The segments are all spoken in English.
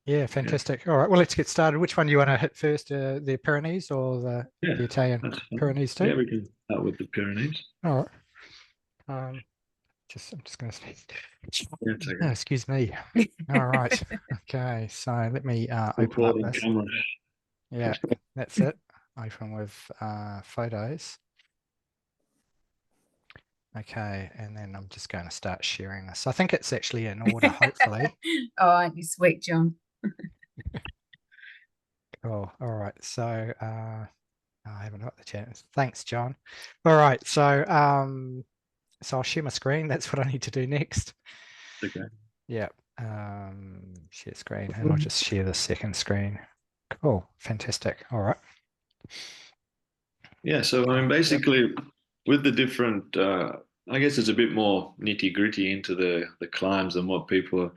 Yeah, Yeah, fantastic. All right, well, let's get started. Which one do you want to hit first, the Pyrenees or yeah, the Italian that's fine. Pyrenees too? Yeah, we can start with the Pyrenees. All right. Um, I'm just going to Yeah, it's oh, okay. excuse me. All right. Okay, so let me open up Recording this. camera. Yeah, that's it. Open with photos. Okay, and then I'm just going to start sharing this. I think it's actually in order, hopefully. Oh, aren't you sweet, John? Cool. All right. So I haven't got the chat. Thanks, John. All right. So I'll share my screen. That's what I need to do next. Okay. Yeah. Share screen, and I'll just share the second screen. Cool. Fantastic. All right. Yeah, so I mean, basically, with the different, I guess it's a bit more nitty gritty into the climbs and what people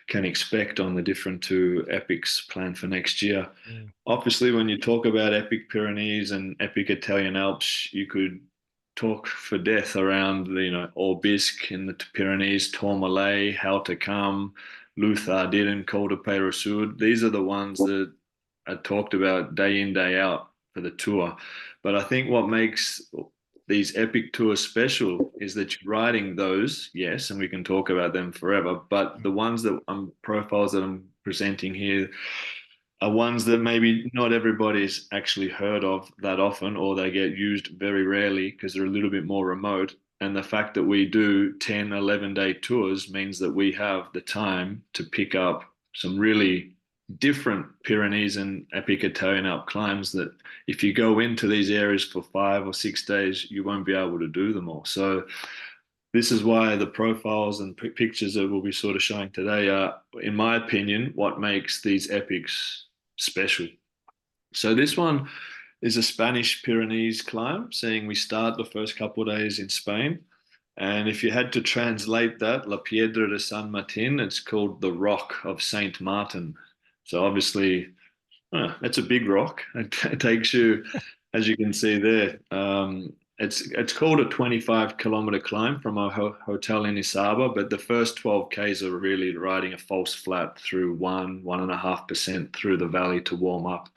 can expect on the different two epics planned for next year. Mm. Obviously, when you talk about epic Pyrenees and epic Italian Alps, you could talk for death around, Orbisque in the Pyrenees, Tourmalet, How to Come, Luthardiden, Col de Peyresourde. These are the ones that are talked about day in, day out for the tour. But I think what makes these epic tours special is that you're riding those, yes, and we can talk about them forever. But the ones that profiles that I'm presenting here are ones that maybe not everybody's actually heard of that often, or they get used very rarely because they're a little bit more remote. And the fact that we do 10, 11-day tours means that we have the time to pick up some really different Pyrenees and epic Italian Alp climbs that if you go into these areas for 5 or 6 days, you won't be able to do them all. So this is why the profiles and pictures that we'll be sort of showing today are, in my opinion, what makes these epics special. So this one is a Spanish Pyrenees climb, saying we start the first couple of days in Spain. And if you had to translate that, La Piedra de San Martin, it's called the Rock of Saint Martin. So obviously, it's a big rock. It takes you, as you can see there, it's called a 25-kilometer climb from our hotel in Isaba, but the first 12 Ks are really riding a false flat through 1.5% through the valley to warm up.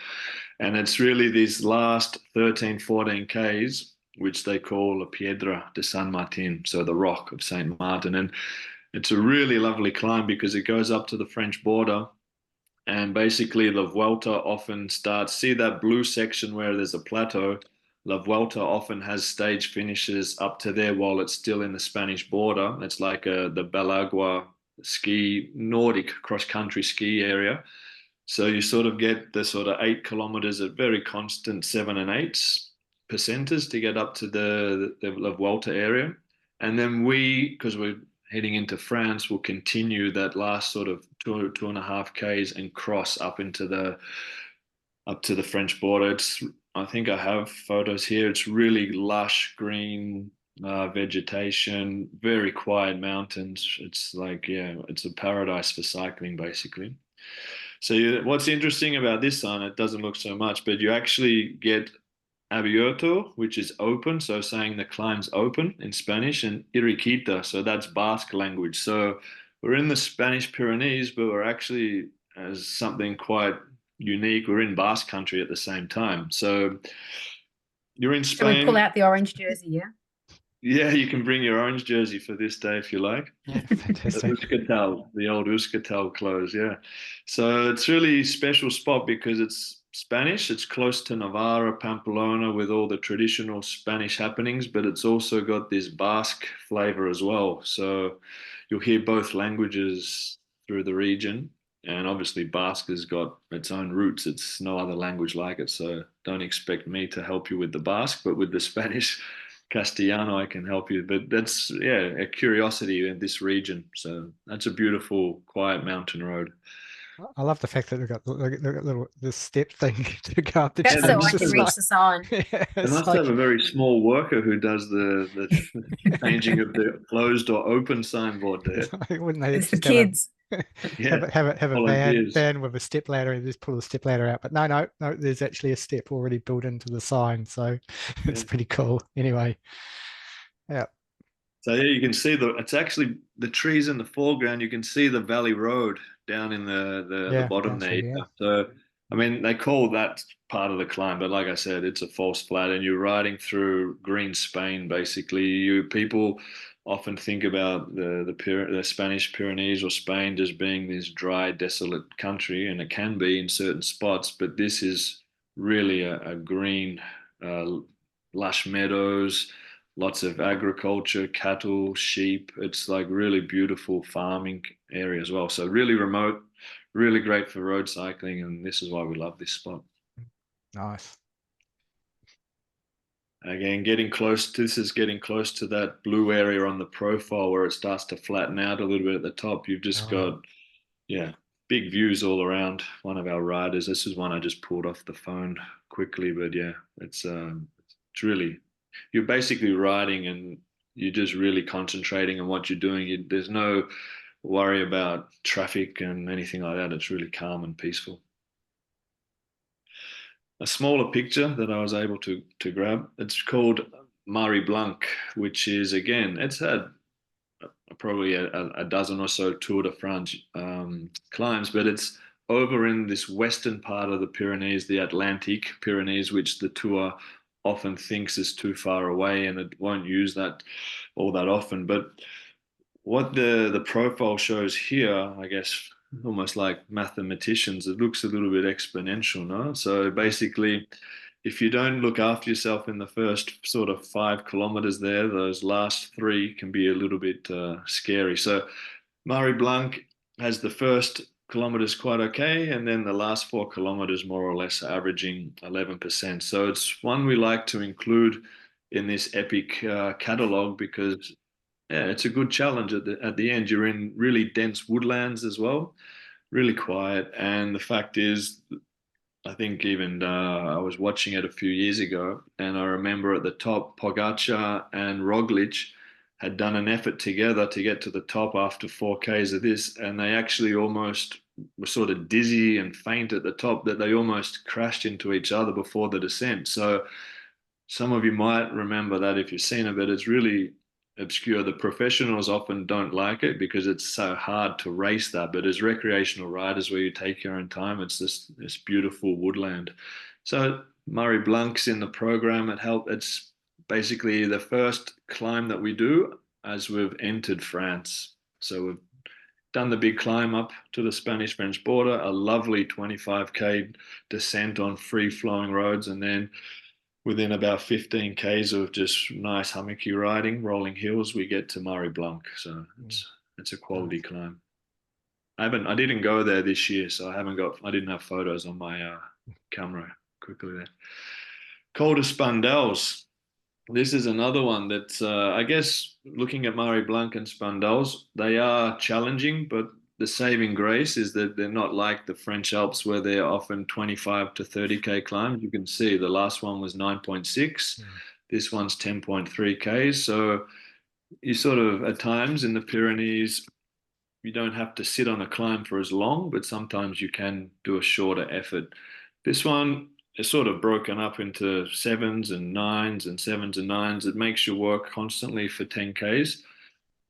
And it's really these last 13, 14 Ks, which they call La Piedra de San Martin, so the rock of Saint Martin. And it's a really lovely climb because it goes up to the French border. And basically, La Vuelta often starts, see that blue section where there's a plateau? La Vuelta often has stage finishes up to there while it's still in the Spanish border. It's like the Belagua ski, Nordic cross-country ski area. So you sort of get the sort of 8 kilometers at very constant 7 and 8 percenters to get up to the La Vuelta area. And then because we're heading into France, we'll continue that last sort of 2.5 Ks and cross up to the French border. I think I have photos here. It's really lush green vegetation, very quiet mountains. It's like, yeah, it's a paradise for cycling, basically. So what's interesting about this one, it doesn't look so much, but you actually get abierto, which is open, so saying the climb's open in Spanish, and Iriquita, so that's Basque language. So we're in the Spanish Pyrenees, but we're actually, as something quite unique, we're in Basque country at the same time. So you're in So we pull Spain. out the orange jersey, yeah? Yeah, you can bring your orange jersey for this day if you like. Yeah, The fantastic. Euskaltel, the old Euskaltel clothes, yeah. So it's really special spot because it's Spanish. It's close to Navarra, Pamplona, with all the traditional Spanish happenings, but it's also got this Basque flavor as well. So you'll hear both languages through the region. And obviously, Basque has got its own roots. It's no other language like it. So don't expect me to help you with the Basque, but with the Spanish, Castellano, I can help you. But that's, yeah, a curiosity in this region. So that's a beautiful, quiet mountain road. I love the fact that they've got the little the step thing to go up the Yeah, That's they so I challenge. must can have It's a, reach like, the sign. yeah, they it's must have like a very small worker who does the changing of the closed or open signboard there. wouldn't they It's for just have a kids. Yeah, have a volunteers. van with a step ladder and just pull the step ladder out? But no, there's actually a step already built into the sign, so it's Yeah. pretty cool. Anyway, yeah, So yeah, you can see it's actually the trees in the foreground. You can see the valley road down in the Yeah, bottom down there. through here. Yeah. So I mean, they call that part of the climb, but like I said, it's a false flat, and you're riding through green Spain basically. You people often think about the Spanish Pyrenees or Spain just being this dry, desolate country, and it can be in certain spots, but this is really a green, uh, lush meadows, lots of agriculture, cattle, sheep. It's like really beautiful farming area as well. So really remote, really great for road cycling, and this is why we love this spot. Nice. Again, this is getting close to that blue area on the profile where it starts to flatten out a little bit at the top. You've just All right. got, yeah, big views all around. One of our riders, this is one I just pulled off the phone quickly, but yeah, it's really, you're basically riding and you're just really concentrating on what you're doing. There's no worry about traffic and anything like that. It's really calm and peaceful. A smaller picture that I was able to grab. It's called Mari Blanc, which is again, it's had probably a dozen or so Tour de France climbs, but it's over in this western part of the Pyrenees, the Atlantic Pyrenees, which the tour often thinks is too far away and it won't use that all that often. But what the profile shows here, I guess, almost like mathematicians, it looks a little bit exponential, no? So basically, if you don't look after yourself in the first sort of 5 kilometers there, those last three can be a little bit scary. So Mari Blanc has the first kilometers quite okay, and then the last 4 kilometers more or less averaging 11%. So it's one we like to include in this epic catalog because yeah, it's a good challenge at the end. You're in really dense woodlands as well, really quiet. And the fact is, I think even I was watching it a few years ago, and I remember at the top, Pogacar and Roglic had done an effort together to get to the top after 4Ks of this, and they actually almost were sort of dizzy and faint at the top that they almost crashed into each other before the descent. So some of you might remember that if you've seen it, but it's really obscure. The professionals often don't like it because it's so hard to race that. But as recreational riders, where you take your own time, it's this beautiful woodland. So Murray Blanc's in the program. It's basically the first climb that we do as we've entered France. So we've done the big climb up to the Spanish-French border, a lovely 25K descent on free-flowing roads, and then within about 15 Ks of just nice hummocky riding, rolling hills, we get to Mari Blanc. So it's a quality climb. I didn't go there this year, so I didn't have photos on my camera quickly there. Col de Spandels. This is another one that I guess looking at Mari Blanc and Spandels, they are challenging, but the saving grace is that they're not like the French Alps where they're often 25 to 30K climbs. You can see the last one was 9.6. This one's 10.3 Ks. So you sort of, at times in the Pyrenees, you don't have to sit on a climb for as long, but sometimes you can do a shorter effort. This one is sort of broken up into sevens and nines and sevens and nines. It makes you work constantly for 10Ks.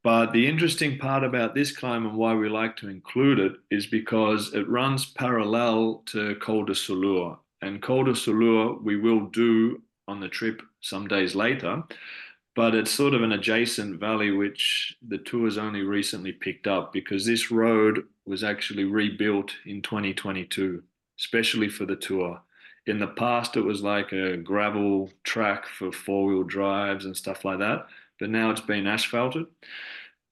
But the interesting part about this climb and why we like to include it is because it runs parallel to Col de Soleure. And Col de Soleure we will do on the trip some days later, but it's sort of an adjacent valley which the tour's only recently picked up because this road was actually rebuilt in 2022, especially for the tour. In the past, it was like a gravel track for four-wheel drives and stuff like that, but now it's been asphalted.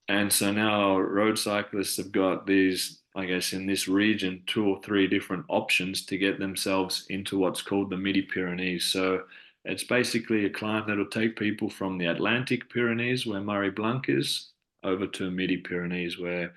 And so now road cyclists have got these, I guess, in this region, two or three different options to get themselves into what's called the Midi Pyrenees. So it's basically a climb that'll take people from the Atlantic Pyrenees, where Murray Blanc is, over to Midi Pyrenees, where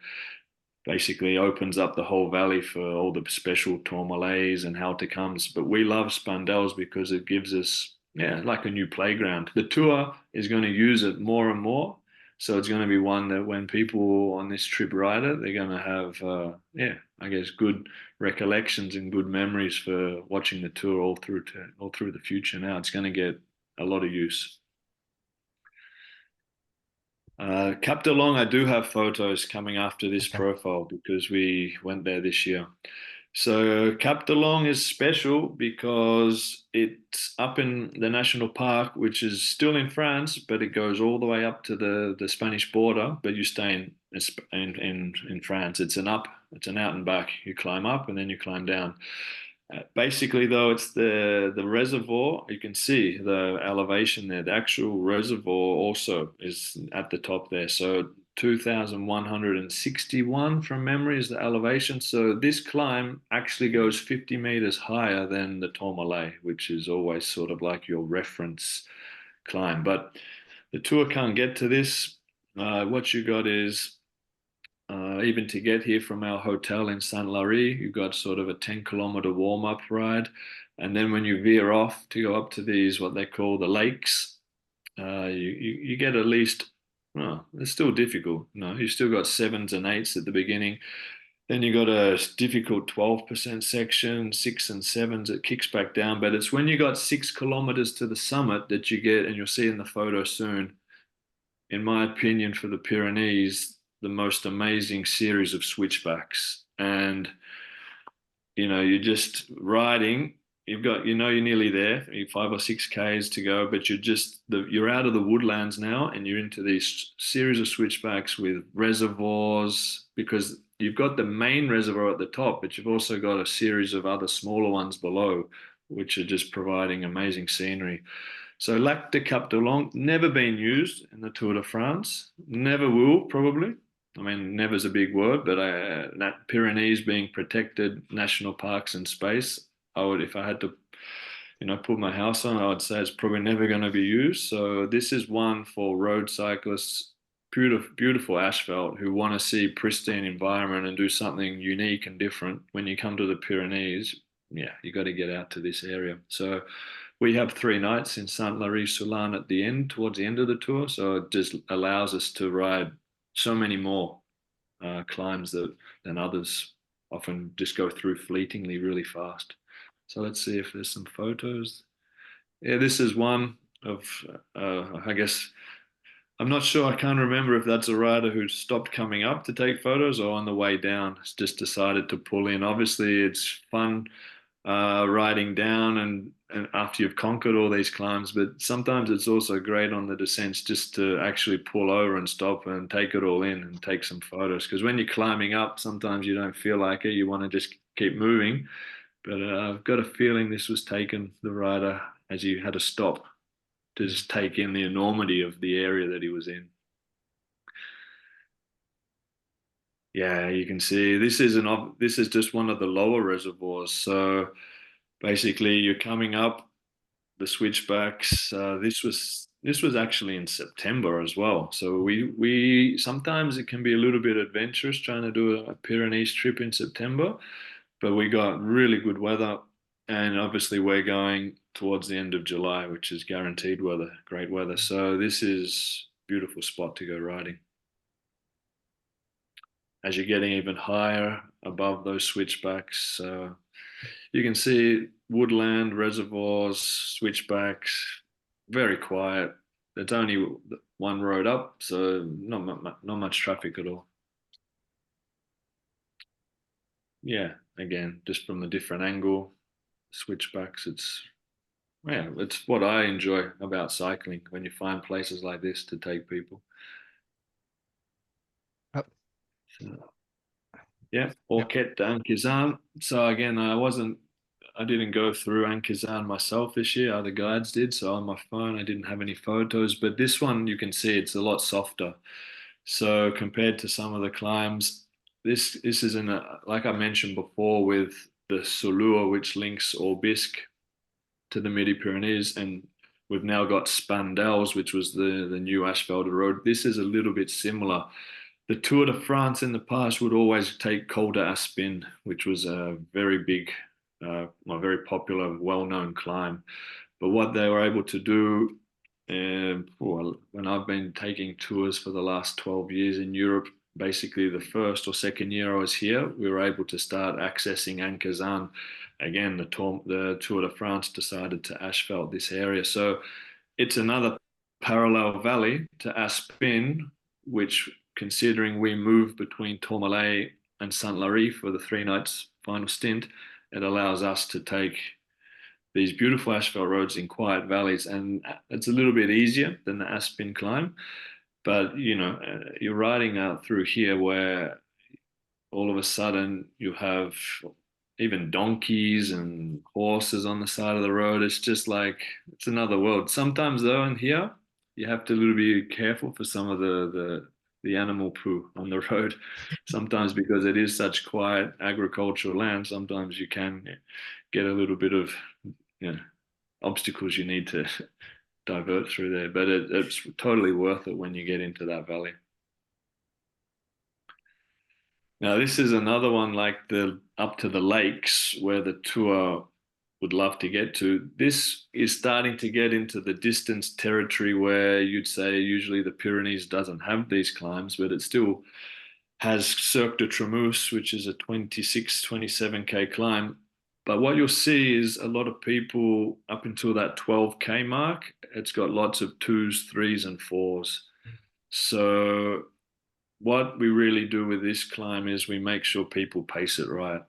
basically opens up the whole valley for all the special tourmalets and how to comes. But we love Spandels because it gives us, yeah, like a new playground. The tour is going to use it more and more. So it's going to be one that when people on this trip ride it, they're going to have, yeah, I guess good recollections and good memories for watching the tour all through the future. Now it's going to get a lot of use. Cap de Long, I do have photos coming after this Okay. profile because we went there this year. So Cap de Long is special because it's up in the national park, which is still in France, but it goes all the way up to the Spanish border. But you stay in France. It's an out and back. You climb up and then you climb down. Basically, though, it's the reservoir. You can see the elevation there. The actual reservoir also is at the top there. So 2,161 from memory is the elevation. So this climb actually goes 50 meters higher than the Tourmalet, which is always sort of like your reference climb. But the tour can't get to this. What you got is even to get here from our hotel in Saint Lary, you've got sort of a 10-kilometer warm up ride. And then when you veer off to go up to these, what they call the lakes, you get at least, well, it's still difficult. No, you still got sevens and eights at the beginning. Then you got a difficult 12% section, six and sevens, it kicks back down. But it's when you got 6 kilometers to the summit that you get, and you'll see in the photo soon, in my opinion, for the Pyrenees, the most amazing series of switchbacks. And, you're just riding. You've got, you're nearly there, you're 5 or 6 Ks to go, but you're out of the woodlands now and you're into these series of switchbacks with reservoirs because you've got the main reservoir at the top, but you've also got a series of other smaller ones below, which are just providing amazing scenery. So Lac de Cap de Long, never been used in the Tour de France, never will probably. I mean, never is a big word, but Pyrenees being protected national parks and space, if I had to, put my house on, I would say it's probably never going to be used. So this is one for road cyclists, beautiful, beautiful asphalt who want to see pristine environment and do something unique and different. When you come to the Pyrenees, yeah, you got to get out to this area. So we have 3 nights in Saint Lary Soulan at the end, towards the end of the tour. So it just allows us to ride so many more climbs than others often just go through fleetingly really fast. So let's see if there's some photos. Yeah, this is one of, I guess, I'm not sure. I can't remember if that's a rider who stopped coming up to take photos or on the way down, has just decided to pull in. Obviously, it's fun riding down and after you've conquered all these climbs, but sometimes it's also great on the descents just to actually pull over and stop and take it all in and take some photos. Because when you're climbing up, sometimes you don't feel like it. You want to just keep moving. But I've got a feeling this was taken, the rider, as he had to stop to just take in the enormity of the area that he was in. Yeah, you can see this is just one of the lower reservoirs. So basically, you're coming up the switchbacks. This was actually in September as well. So we sometimes it can be a little bit adventurous trying to do a Pyrenees trip in September, but we got really good weather, and obviously we're going towards the end of July, which is guaranteed weather, great weather. So this is a beautiful spot to go riding. As you're getting even higher above those switchbacks, you can see woodland, reservoirs, switchbacks, very quiet. There's only one road up, so not much traffic at all. Yeah, again, just from a different angle, switchbacks. It's what I enjoy about cycling when you find places like this to take people. Oh, So, yeah, yep. Orquet d'Ankizan. So again, I didn't go through Ankizan myself this year. Other guides did. So on my phone, I didn't have any photos. But this one, you can see it's a lot softer. So compared to some of the climbs, this is like I mentioned before with the Solua, which links Orbisque to the Midi-Pyrenees, and we've now got Spandels, which was the new asphalted road. This is a little bit similar. The Tour de France in the past would always take Col d'Aspin, which was a very big, a very popular, well-known climb. But what they were able to do, well, when I've been taking tours for the last 12 years in Europe, basically the first or second year I was here, we were able to start accessing Ankazan. Again, the Tour de France decided to asphalt this area. So it's another parallel valley to Aspin, which, considering we moved between Tourmalet and Saint-Lary for the 3 nights final stint, it allows us to take these beautiful asphalt roads in quiet valleys, and it's a little bit easier than the Aspen climb. But you're riding out through here where all of a sudden you have even donkeys and horses on the side of the road. It's just like it's another world. Sometimes though, in here, you have to a little be careful for some of the animal poo on the road. Sometimes because it is such quiet agricultural land, sometimes you can get a little bit of obstacles you need to divert through there. But it's totally worth it when you get into that valley. Now, this is another one like the up to the lakes where the tour would love to get to. This is starting to get into the distance territory where you'd say usually the Pyrenees doesn't have these climbs, but it still has Cirque de Trémousse, which is a 26, 27K climb. But what you'll see is a lot of people up until that 12K mark, it's got lots of 2s, 3s, and 4s. So what we really do with this climb is we make sure people pace it right.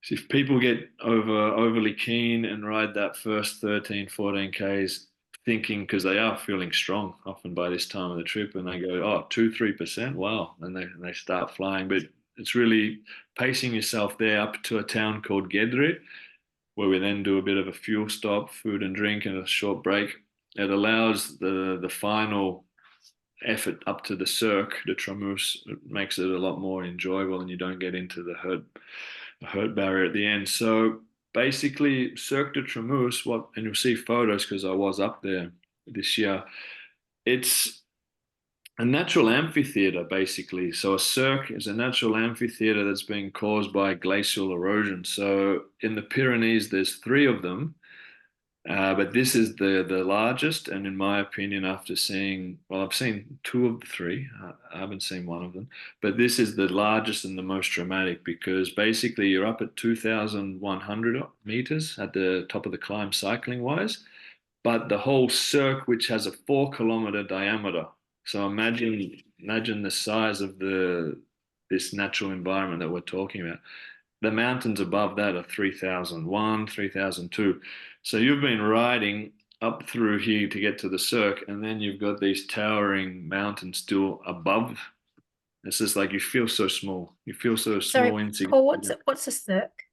So if people get overly keen and ride that first 13, 14Ks thinking, because they are feeling strong often by this time of the trip, and they go, oh, 2, 3%, wow, and they start flying. But it's really pacing yourself there up to a town called Guédré, where we then do a bit of a fuel stop, food and drink, and a short break. It allows the final effort up to the Cirque de Trémousse. It makes it a lot more enjoyable, and you don't get into the hurt barrier at the end. So basically, Cirque de Trémousse, and you'll see photos because I was up there this year. It's a natural amphitheater, basically. So a cirque is a natural amphitheater that's being caused by glacial erosion. So in the Pyrenees, there's 3 of them. But this is the largest, and in my opinion, after seeing, well, I've seen 2 of the 3. I haven't seen one of them, but this is the largest and the most dramatic because basically you're up at 2,100 meters at the top of the climb cycling wise, but the whole cirque, which has a 4-kilometer diameter. So imagine the size of this natural environment that we're talking about. The mountains above that are 3,001, 3,002. So you've been riding up through here to get to the Cirque, and then you've got these towering mountains still above. It's just like you feel so small. You feel so small, Sorry, Paul, what's a cirque?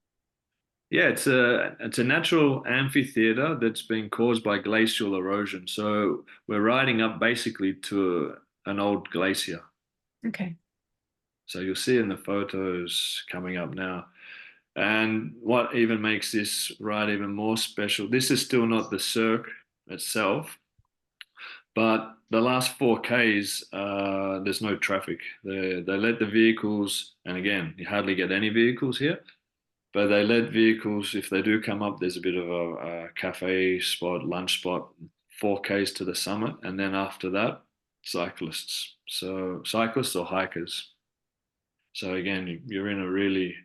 Yeah, it's a natural amphitheater that's been caused by glacial erosion. So we're riding up basically to an old glacier. Okay. So you'll see in the photos coming up now. And what even makes this ride even more special, this is still not the Cirque itself, but the last 4Ks, there's no traffic. They let the vehicles, and again, you hardly get any vehicles here, but they let vehicles, if they do come up, there's a bit of a cafe spot, lunch spot, 4Ks to the summit. And then after that, cyclists. So cyclists or hikers. So again, you're in a really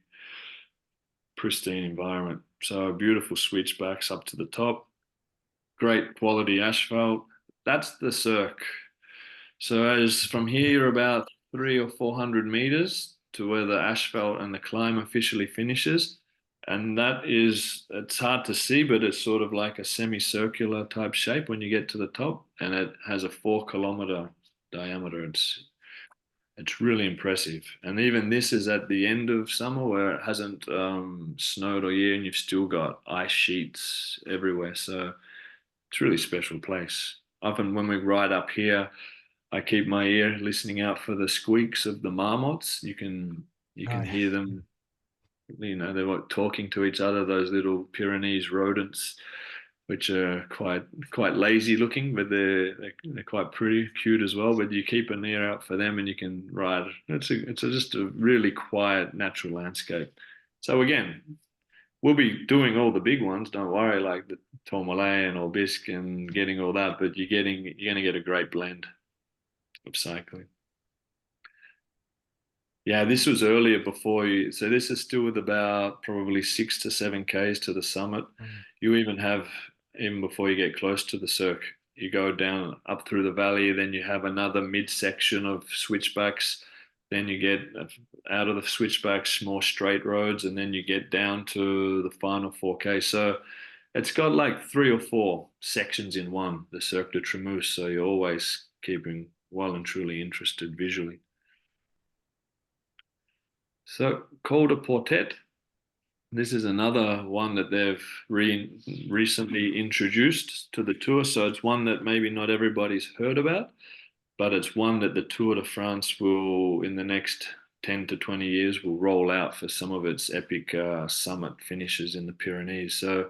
pristine environment. So beautiful switchbacks up to the top, great quality asphalt. That's the Cirque. So as from here, you're about 300 or 400 meters to where the asphalt and the climb officially finishes. And it's hard to see, but it's sort of like a semicircular type shape when you get to the top, and it has a 4-kilometer diameter. It's really impressive. And even this is at the end of summer where it hasn't snowed all year and you've still got ice sheets everywhere. So it's a really special place. Often when we ride up here, I keep my ear listening out for the squeaks of the marmots. You can hear them, they're talking to each other, those little Pyrenees rodents, which are quite lazy looking, but they're quite pretty, cute as well. But you keep an ear out for them, and you can ride. It's just a really quiet, natural landscape. So again, we'll be doing all the big ones. Don't worry, like the Tourmalet and Orbisque and getting all that. But you're going to get a great blend of cycling. Yeah, this was earlier before you. So this is still with about probably 6 to 7Ks to the summit. You even before you get close to the Cirque, you go down up through the valley, then you have another midsection of switchbacks. Then you get out of the switchbacks, more straight roads, and then you get down to the final 4K. So it's got like 3 or 4 sections in one, the Cirque de Trémousse. So you're always keeping well and truly interested visually. So Col de Portet, this is another one that they've recently introduced to the tour. So it's one that maybe not everybody's heard about, but it's one that the Tour de France will, in the next 10 to 20 years, will roll out for some of its epic summit finishes in the Pyrenees. So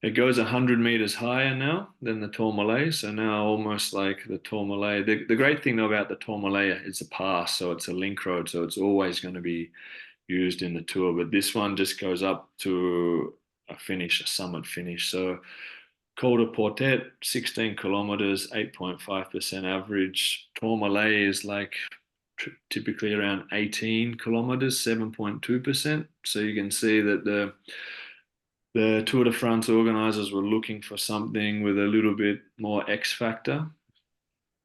it goes 100 meters higher now than the Tourmalet. So now almost like the Tourmalet. The great thing though about the Tourmalet is a pass, so it's a link road, so it's always going to be used in the tour. But this one just goes up to a finish, a summit finish. So Col de Portet, 16 kilometers, 8.5% average. Tourmalet is like typically around 18 kilometers, 7.2%. So you can see that the Tour de France organizers were looking for something with a little bit more X factor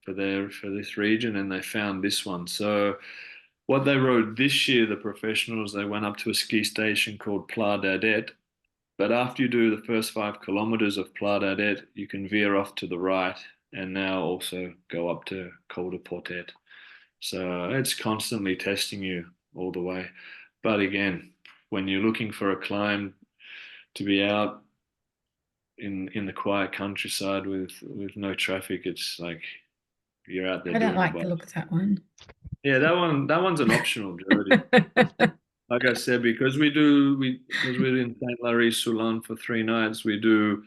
for this region, and they found this one. So what they rode this year, the professionals, they went up to a ski station called Pla d'Adet. But after you do the first 5 kilometers of Pla d'Adet, you can veer off to the right and now also go up to Col de Portet. So it's constantly testing you all the way. But again, when you're looking for a climb to be out in the quiet countryside with no traffic, it's like you're out there I don't doing a like the bike. look of that one. Yeah, that one's an optional, Jodie. Like I said, because we're in Saint Larry Soulan for 3 nights, we do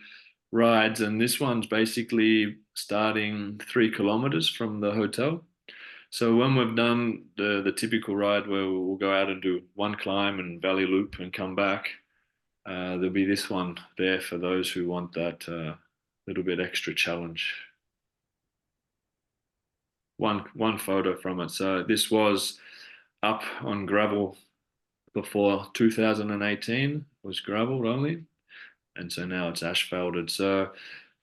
rides, and this one's basically starting 3 kilometers from the hotel. So when we've done the typical ride where we'll go out and do one climb and valley loop and come back, there'll be this one there for those who want that little bit extra challenge. One photo from it. So this was up on gravel before 2018 was gravel only, and so now it's asphalted. So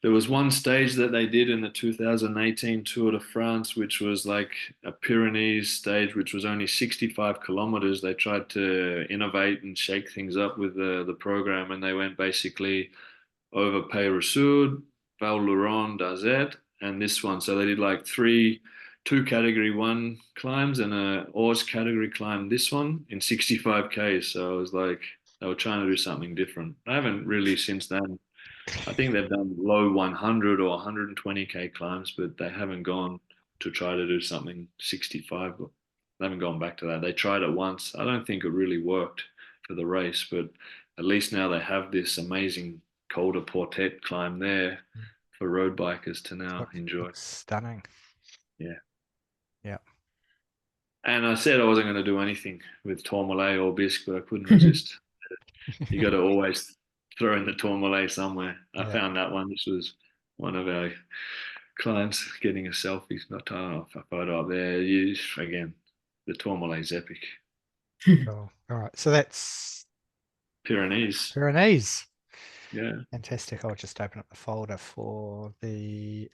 there was one stage that they did in the 2018 Tour de France, which was like a Pyrenees stage, which was only 65 kilometers. They tried to innovate and shake things up with the program, and they went basically over Pays-Ressoud, Val Luron, d'Azet, and this one. So they did like two category one climbs and a Oars category climb, this one in 65K. So it was like they were trying to do something different. I haven't really since then. I think they've done low 100 or 120K climbs, but they haven't gone to try to do something 65. But they haven't gone back to that. They tried it once. I don't think it really worked for the race, but at least now they have this amazing Col de Portet climb there for road bikers to now enjoy. Looks stunning. Yeah. Yeah. And I said I wasn't going to do anything with Tourmalet or Bisque, but I couldn't resist. You got to always throw in the Tourmalet somewhere. I found that one. This was one of our clients getting a selfie, not a photo up there. Again, the Tourmalet's epic. Cool. All right. So that's Pyrenees. Pyrenees. Yeah. Fantastic. I'll just open up the folder for the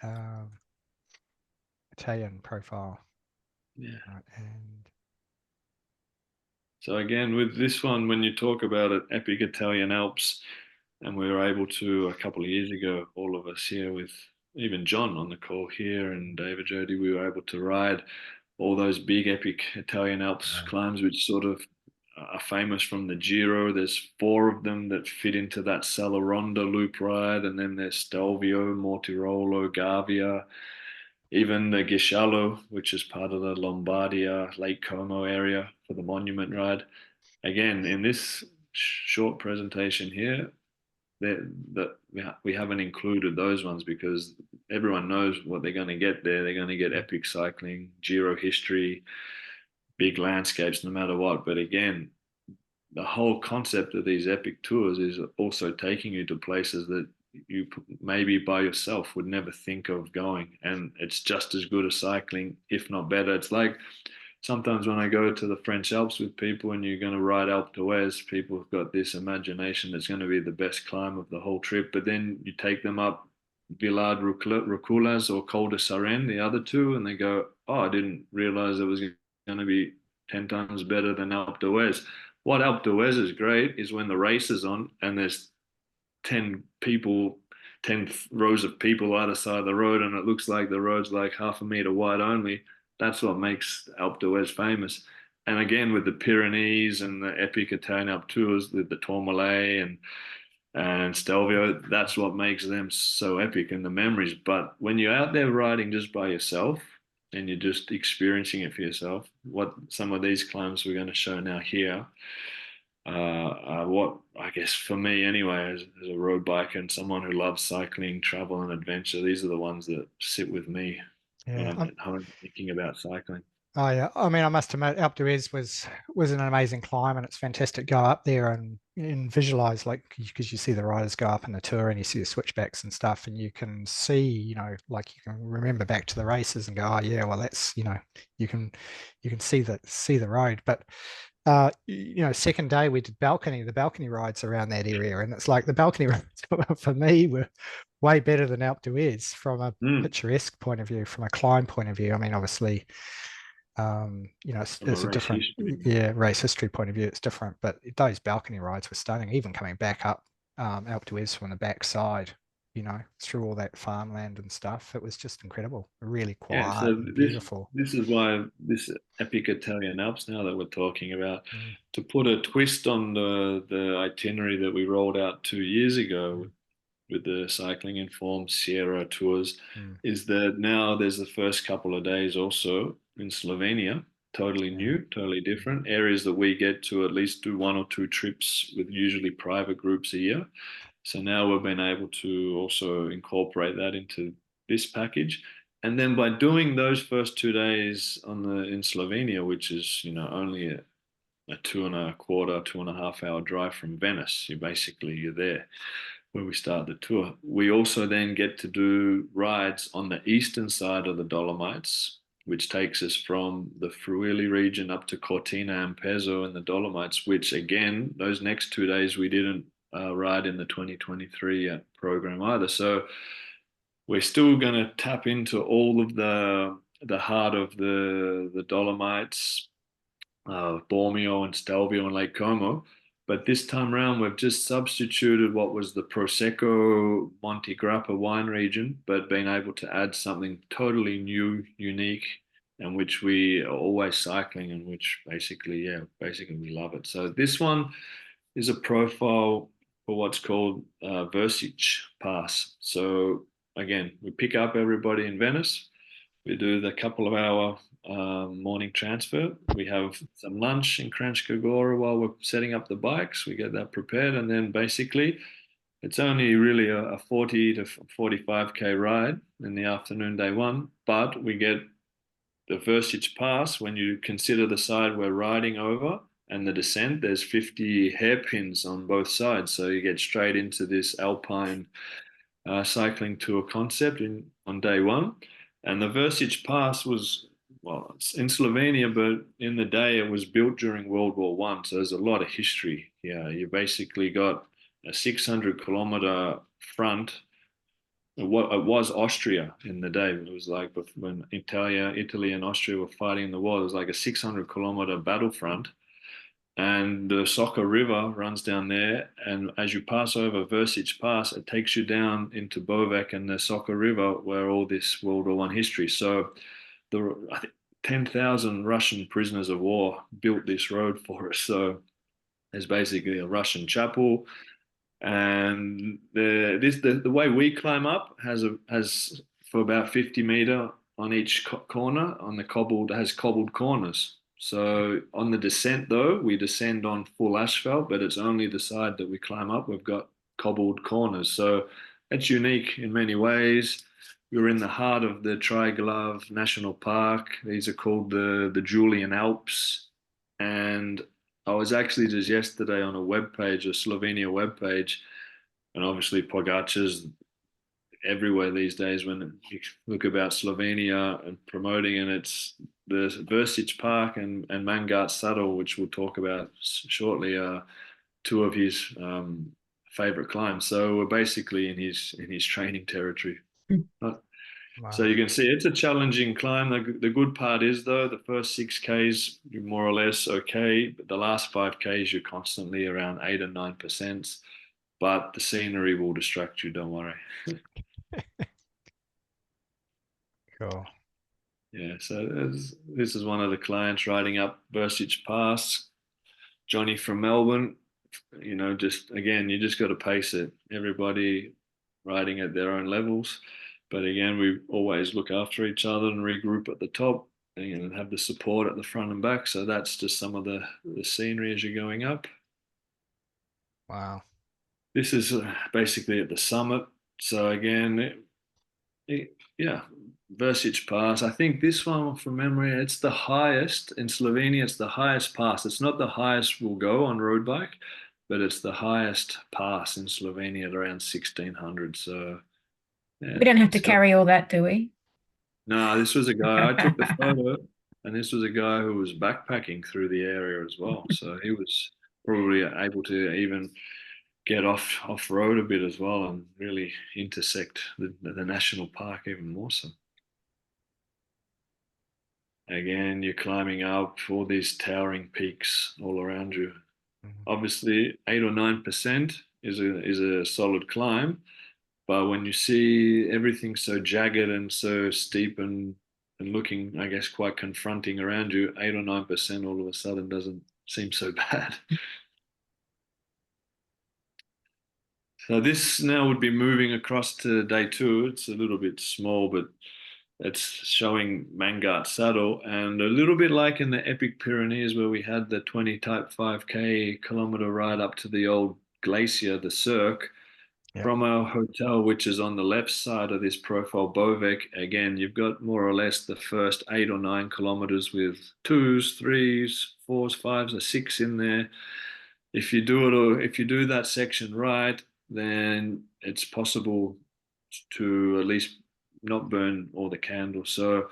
Italian profile. Yeah. Right, and so again, with this one, when you talk about it, epic Italian Alps, and we were able to a couple of years ago, all of us here with even John on the call here and David, Jodie, we were able to ride all those big epic Italian Alps climbs, which sort of are famous from the Giro. There's 4 of them that fit into that Salaronda loop ride, and then there's Stelvio, Mortirolo, Gavia, even the Ghiscialo, which is part of the Lombardia, Lake Como area for the monument ride. Again, in this short presentation here, we haven't included those ones because everyone knows what they're going to get there. They're going to get epic cycling, Giro history, big landscapes, no matter what. But again, the whole concept of these epic tours is also taking you to places that you maybe by yourself would never think of going, and it's just as good as cycling, if not better. It's like sometimes when I go to the French Alps with people and you're going to ride Alpe d'Huez, people have got this imagination that's going to be the best climb of the whole trip, but then you take them up Villard Ruculas or Col de Saren, the other two, and they go, "Oh, I didn't realize it was going to be 10 times better than Alpe d'Huez." What Alpe d'Huez is great is when the race is on and there's 10 people, 10 rows of people either side of the road, and it looks like the road's like half a meter wide only. That's what makes Alpe d'Huez famous. And again, with the Pyrenees and the epic Italian Alp tours, the Tourmalet and Stelvio, that's what makes them so epic and the memories. But when you're out there riding just by yourself and you're just experiencing it for yourself, what some of these climbs we're going to show now here, what I guess for me anyway, as a road biker and someone who loves cycling, travel, and adventure, these are the ones that sit with me when Yeah. I'm at home thinking about cycling. Oh yeah, I mean, I must admit, Alpe d'Huez was an amazing climb, and it's fantastic to go up there and visualize, like, because you see the riders go up in the tour and you see the switchbacks and stuff, and you can see, like you can remember back to the races and go, oh yeah, well that's, you can see the road. But second day we did the balcony rides around that area, and it's like the balcony rides for me were way better than Alpe d'Huez from a Mm, picturesque point of view, from a climb point of view. I mean, obviously from a it's a race different, history. yeah, race history point of view, it's different, but those balcony rides were stunning, even coming back up Alpe d'Huez from the backside, through all that farmland and stuff. It was just incredible, really Yeah, quiet so and this beautiful. this is why this epic Italian Alps now that we're talking about, Mm, to put a twist on the itinerary that we rolled out 2 years ago mm, with the cycling informed Sierra tours, mm, is that now there's the first couple of days also in Slovenia, totally yeah, new, totally mm, different areas that we get to at least do one or two trips with usually private groups a year. So now we've been able to also incorporate that into this package. And then by doing those first 2 days in Slovenia, which is only a 2.25, 2.5 hour drive from Venice, you're there where we start the tour. We also then get to do rides on the eastern side of the Dolomites, which takes us from the Friuli region up to Cortina and Pezzo in the Dolomites, which again, those next 2 days we didn't ride in the 2023 program either. So we're still going to tap into all of the heart of the Dolomites, Bormio and Stelvio and Lake Como. But this time around, we've just substituted what was the Prosecco Monte Grappa wine region, but been able to add something totally new, unique, and which we are always cycling, and which basically we love it. So this one is a profile for what's called Versich Pass. So again, we pick up everybody in Venice. We do the couple of hour morning transfer. We have some lunch in Kranjska Gora while we're setting up the bikes. We get that prepared, and then basically it's only really a 40 to 45K ride in the afternoon, day one. But we get the Versich Pass when you consider the side we're riding over and the descent. There's 50 hairpins on both sides, so you get straight into this alpine cycling tour concept on day one. And the Versich Pass was, well, it's in Slovenia, but in the day it was built during World War One. So there's a lot of history. Yeah, you basically got a 600-kilometer front. It was Austria in the day. It was like when Italy and Austria were fighting in the war. It was like a 600-kilometer battlefront, and the Soca River runs down there. And as you pass over Versich Pass, it takes you down into Bovek and the Soca River, where all this World War One history. So, I think 10,000 Russian prisoners of war built this road for us. So there's basically a Russian chapel, and the way we climb up has for about 50 meter on each corner on the cobbled has cobbled corners. So on the descent though, we descend on full asphalt, but it's only the side that we climb up. We've got cobbled corners, so it's unique in many ways. We're in the heart of the Triglav National Park. These are called the Julian Alps, and I was actually just yesterday on a web page, a Slovenia web page, and obviously Pogacar's everywhere these days when you look about Slovenia and promoting, and it's the Versich Park and Mangat Saddle, which we'll talk about shortly, two of his favorite climbs. So we're basically in his training territory. Mm. So Wow. you can see it's a challenging climb. The good part is though, the first 6Ks you're more or less okay, but the last 5Ks you're constantly around 8 or 9%. But the scenery will distract you. Don't worry. Cool. Yeah. So this is one of the clients riding up Versich Pass. Johnny from Melbourne. Just again, you just got to pace it. Everybody riding at their own levels. But again, we always look after each other and regroup at the top and have the support at the front and back. So that's just some of the scenery as you're going up. Wow. This is basically at the summit. So again, yeah, Versich Pass. I think this one from memory, it's the highest in Slovenia. It's the highest pass. It's not the highest we'll go on road bike, but it's the highest pass in Slovenia at around 1600. So yeah, We don't have to it's got. carry all that, do we? No, this was a guy. I took the photo, and this was a guy who was backpacking through the area as well. So he was probably able to even get off road a bit as well and really intersect the national park even more so. Again, you're climbing up all these towering peaks all around you. Mhm. Obviously, 8 or 9% is a solid climb, but when you see everything so jagged and so steep and looking, I guess, quite confronting around you, 8 or 9% all of a sudden doesn't seem so bad. So this now would be moving across to day two. It's a little bit small, but it's showing Mangart Saddle, and a little bit like in the Epic Pyrenees where we had the 20 type 5K kilometer ride up to the old glacier, the Cirque. Yep. From our hotel, which is on the left side of this profile, Bovec, again, you've got more or less the first 8 or 9 kilometers with twos, threes, fours, fives, or six in there. If you do it, or if you do that section right, then it's possible to at least not burn all the candles, so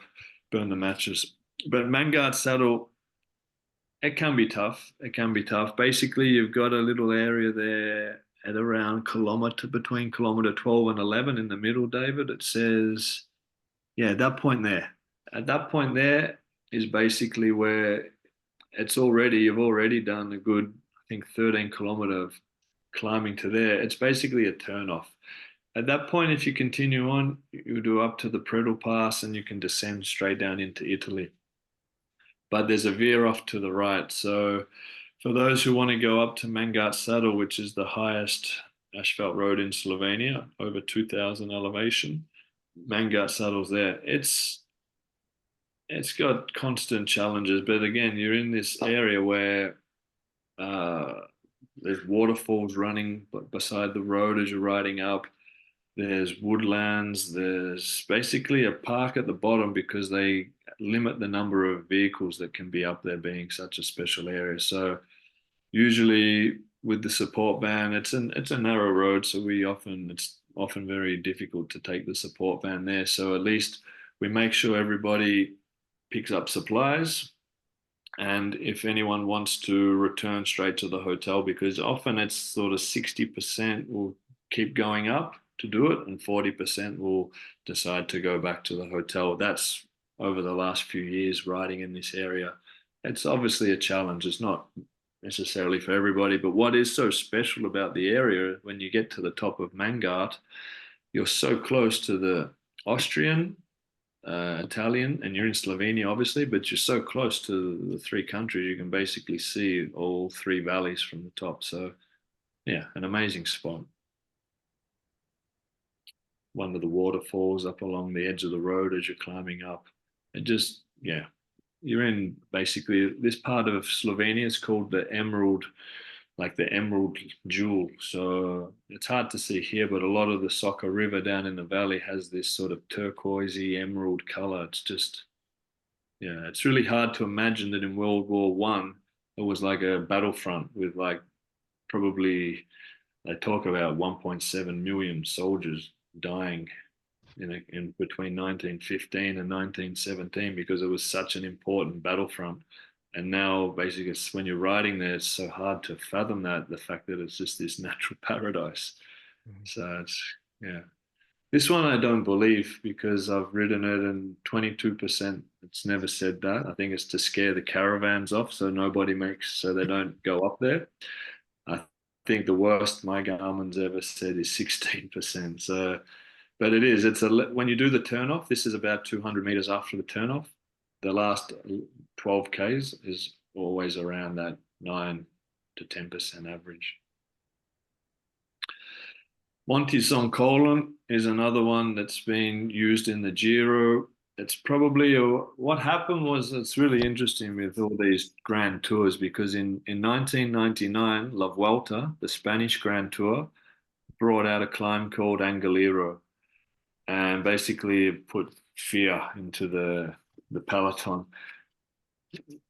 burn the matches. But Mangard Saddle, it can be tough. It can be tough. Basically, you've got a little area there at around kilometer between kilometer 12 and 11 in the middle, David. It says, yeah, at that point there. At that point there is basically where you've already done a good, I think, 13 kilometer of climbing to there. It's basically a turn off. At that point, if you continue on, you do up to the Predel Pass and you can descend straight down into Italy. But there's a veer off to the right. So for those who want to go up to Mangart Saddle, which is the highest asphalt road in Slovenia, over 2,000 elevation, Mangart Saddle's there. It's got constant challenges, but again, you're in this area where uh, there's waterfalls running beside the road as you're riding up. There's woodlands. There's basically a park at the bottom because they limit the number of vehicles that can be up there, being such a special area. So usually with the support van, it's a narrow road, so it's often very difficult to take the support van there. So at least we make sure everybody picks up supplies, and if anyone wants to return straight to the hotel, because often it's sort of 60% will keep going up to do it, and 40% will decide to go back to the hotel. That's over the last few years riding in this area. It's obviously a challenge. It's not necessarily for everybody, but what is so special about the area when you get to the top of Mangart, you're so close to the Austrian, Italian, and you're in Slovenia, obviously, but you're so close to the three countries, you can basically see all three valleys from the top. So, yeah, an amazing spot. One of the waterfalls up along the edge of the road as you're climbing up. It just, yeah, you're in basically this part of Slovenia is called the Emerald, like the Emerald Jewel. So it's hard to see here, but a lot of the Soca River down in the valley has this sort of turquoisey emerald color. It's just, yeah, it's really hard to imagine that in World War One it was like a battlefront with like probably they talk about 1.7 million soldiers dying in between 1915 and 1917 because it was such an important battlefront. And now basically it's, when you're riding there, it's so hard to fathom that, the fact that it's just this natural paradise. Mhm. So it's, yeah. This one I don't believe because I've ridden it and 22% it's never said that. I think it's to scare the caravans off so nobody makes, so they don't go up there. I think the worst my Garmin's ever said is 16%. So, but it is, it's a, when you do the turnoff, this is about 200 meters after the turnoff. The last 12 Ks is always around that 9 to 10% average. Monti-Zoncolan is another one that's been used in the Giro. It's probably what happened was, it's really interesting with all these Grand Tours because in 1999, La Vuelta, the Spanish Grand Tour, brought out a climb called Angliru and basically put fear into the peloton.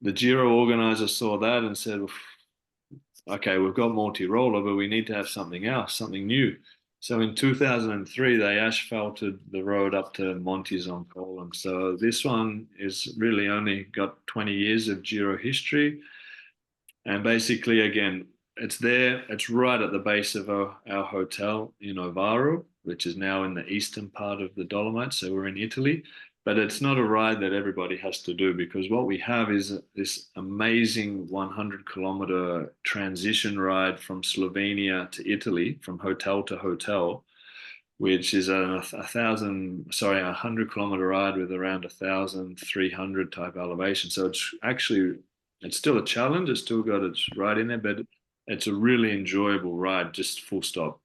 The Giro organizer saw that and said, okay, we've got multi-roller, but we need to have something else, something new. So in 2003, they asphalted the road up to Monti-Zoncolan. So this one is really only got 20 years of Giro history. And basically, again, it's there. It's right at the base of our hotel in Ovaro, which is now in the eastern part of the Dolomites. So we're in Italy. But it's not a ride that everybody has to do because what we have is this amazing 100-kilometer transition ride from Slovenia to Italy, from hotel to hotel, which is a 100-kilometer ride with around 1,300 type elevation. So it's actually, it's still a challenge. It's still got its ride in there, but it's a really enjoyable ride, just full stop.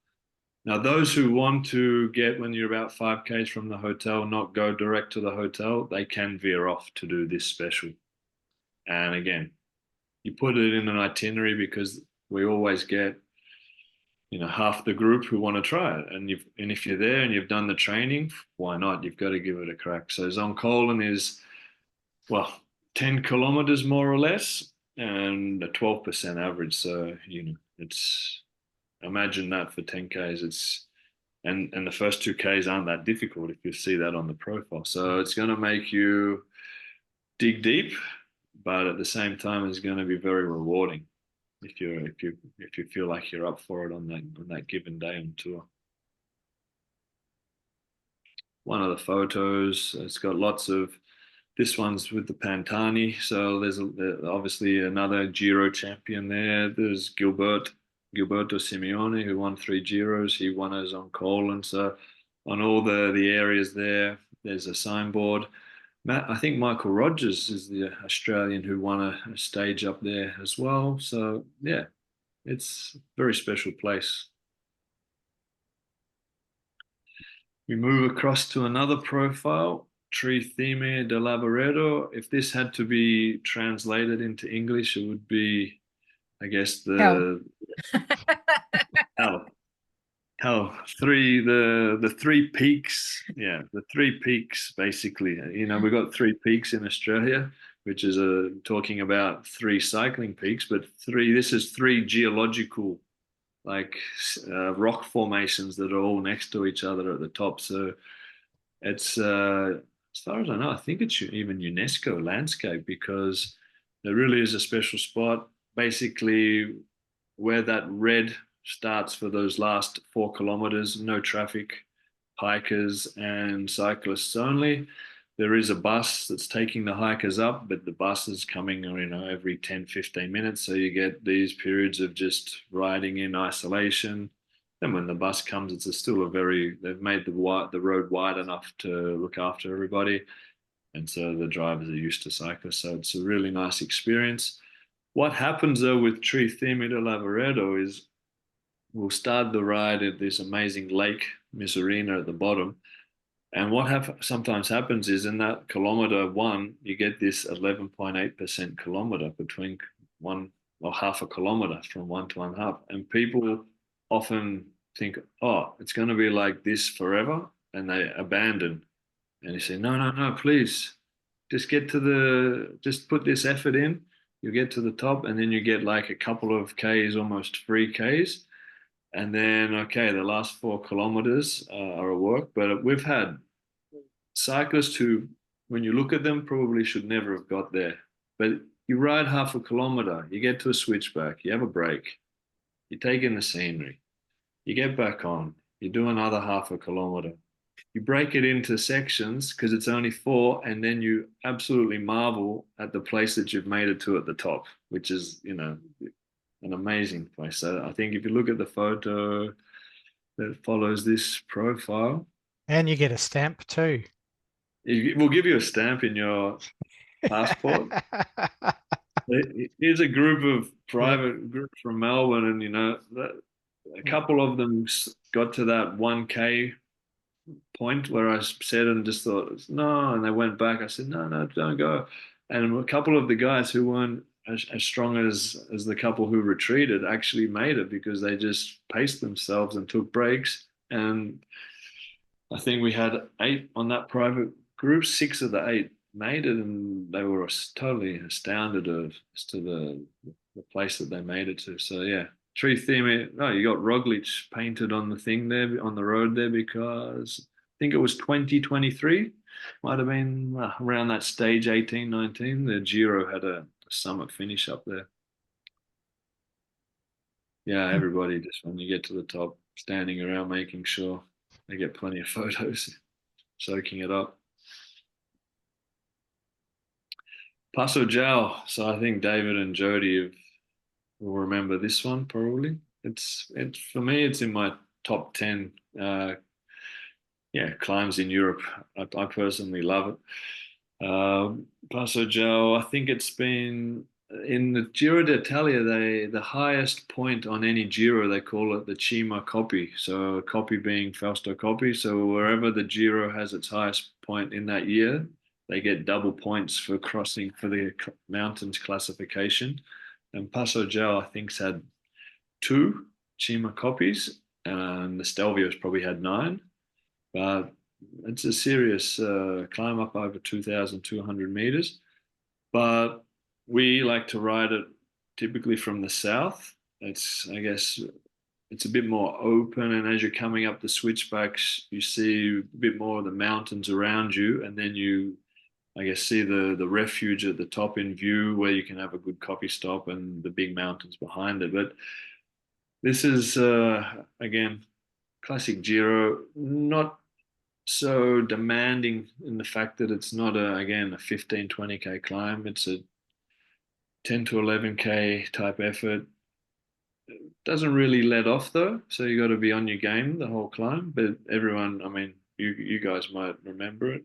Now, those who want to get, when you're about 5Ks from the hotel, not go direct to the hotel, they can veer off to do this special. And again, you put it in an itinerary because we always get, half the group who want to try it. And if you're there and you've done the training, why not? You've got to give it a crack. So Zoncolan is, well, 10 kilometers more or less and a 12% average. So, it's, imagine that for 10Ks. It's, and the first 2Ks aren't that difficult if you see that on the profile. So it's going to make you dig deep, but at the same time, it's going to be very rewarding if you feel like you're up for it on that given day on tour. One of the photos, it's got lots of. This one's with the Pantani, so there's obviously another Giro champion there. There's Gilberto Simeone, who won 3 Giros. He won us on Colan. So on all the areas there's a signboard. I think Michael Rogers is the Australian who won a stage up there as well. So yeah, it's a very special place. We move across to another profile, Tritheme de Lavaredo. If this had to be translated into English, it would be, I guess, Hell. hell, the three peaks. Yeah, the three peaks basically. We've got 3 peaks in Australia, which is talking about 3 cycling peaks, but this is 3 geological like rock formations that are all next to each other at the top. So it's as far as I know, I think it's even UNESCO landscape because there really is a special spot. Basically, where that red starts for those last 4 kilometers, no traffic, hikers and cyclists only. There is a bus that's taking the hikers up, but the bus is coming, every 10, 15 minutes. So you get these periods of just riding in isolation. Then when the bus comes, they've made the road wide enough to look after everybody. And so the drivers are used to cyclists. So it's a really nice experience. What happens though with Tritheme de Lavaredo is we'll start the ride at this amazing lake, Misurina, at the bottom. And what sometimes happens is in that kilometer 1, you get this 11.8% kilometer between one or half a kilometer from 1 to 1.5. And people often think, oh, it's going to be like this forever. And they abandon. And you say, no, no, no, please, just just put this effort in. You get to the top and then you get like a couple of Ks, almost 3Ks. And then, okay, the last 4 kilometers are a work. But we've had cyclists who, when you look at them, probably should never have got there. But You ride half a kilometer, you get to a switchback, you have a break, you take in the scenery, you get back on, you do another half a kilometer. You break it into sections because it's only four, and then you absolutely marvel at the place that you've made it to at the top, which is, an amazing place. So I think if you look at the photo that follows this profile, And you get a stamp too. we'll give you a stamp in your passport. Here's a group of Yeah. private groups from Melbourne, and a couple of them got to that 1K point where I said and just thought no, and they went back. I said no, no, don't go. And a couple of the guys who weren't as strong as the couple who retreated actually made it because they just paced themselves and took breaks. And I think we had 8 on that private group. 6 of the 8 made it, and they were totally astounded as to the place that they made it to. So yeah, tree theme. No, you got Roglic painted on the thing there on the road there because I think it was 2023. Might have been around that stage 18, 19. The Giro had a summit finish up there. Yeah, everybody just when you get to the top, standing around making sure they get plenty of photos, soaking it up. Paso Jao. So I think David and Jodie will remember this one probably. It's for me. It's in my top 10. Climbs in Europe. I personally love it. Paso Jao. I think it's been in the Giro d'Italia. The highest point on any Giro they call it the Cima Coppi. So Coppi being Fausto Coppi. So wherever the Giro has its highest point in that year, they get double points for crossing for the mountains classification. And Paso Gel, I think's had 2 Cima copies, and the Stelvio's probably had 9. But it's a serious climb up over 2,200 meters. But we like to ride it typically from the south. I guess, it's a bit more open, and as you're coming up the switchbacks, you see a bit more of the mountains around you, and then you I guess see the refuge at the top in view where you can have a good coffee stop and the big mountains behind it. But this is again classic Giro, not so demanding in the fact that it's not a 15 20K climb. It's a 10 to 11K type effort. Doesn't really let off though, so you got to be on your game the whole climb. But everyone, I mean, you guys might remember it.